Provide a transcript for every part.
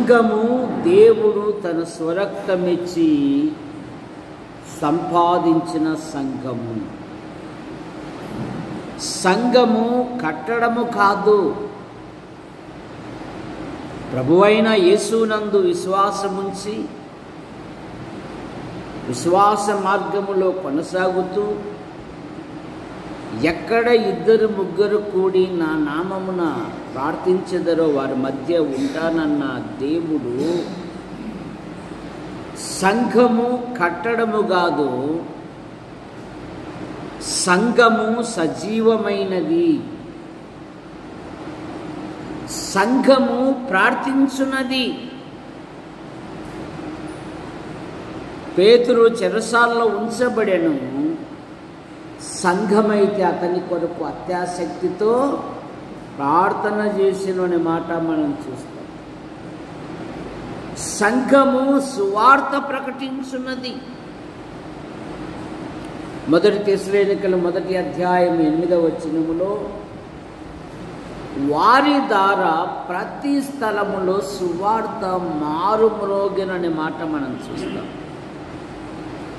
సంఘము దేవుడు తన స్వరక్తమిచ్చి సంపాదించిన సంఘము. సంఘము కట్టడము కాదు, ప్రభువైన యేసునందు విశ్వాసముంచి విశ్వాస మార్గములో కొనసాగుతూ ఎక్కడ ఇద్దరు ముగ్గురు కూడి నా నామమున ప్రార్థించెదరో వారి మధ్య ఉంటానన్న దేవుడు సంఘము కట్టడము కాదు, సంఘము సజీవమైనది, సంఘము ప్రార్థించున్నది. పేతురు చెరసాల్లో ఉంచబడెను, సంఘమైతే అతని కొరకు అత్యాసక్తితో ప్రార్థన చేసిన అనే మాట మనం చూస్తాం. సంఘము సువార్త ప్రకటించున్నది. మొదటి తెస్సలోనికల 1వ అధ్యాయం 8వ వచనములో వారి ద్వారా ప్రతి స్థలములో సువార్త మారుమ్రోగెననే మాట మనం చూస్తాం.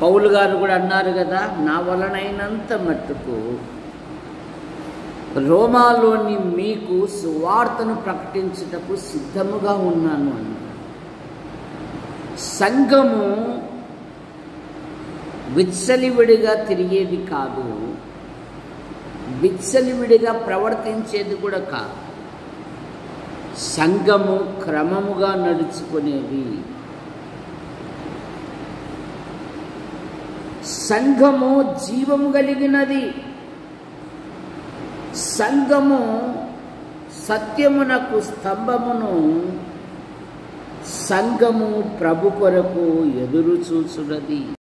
పౌలు గారు కూడా అన్నారు కదా, నా వలనైనంత మట్టుకు రోమాలోని మీకు సువార్తను ప్రకటించుటకు సిద్ధముగా ఉన్నాను అన్నారు. సంఘము విచ్చలివిడిగా తిరిగేది కాదు, విచ్చలివిడిగా ప్రవర్తించేది కూడా కాదు. సంఘము క్రమముగా నడుచుకునేది. సంఘము జీవము కలిగినది. సంఘము సత్యమునకు స్తంభమును. సంఘము ప్రభు కొరకు ఎదురు చూచున్నది.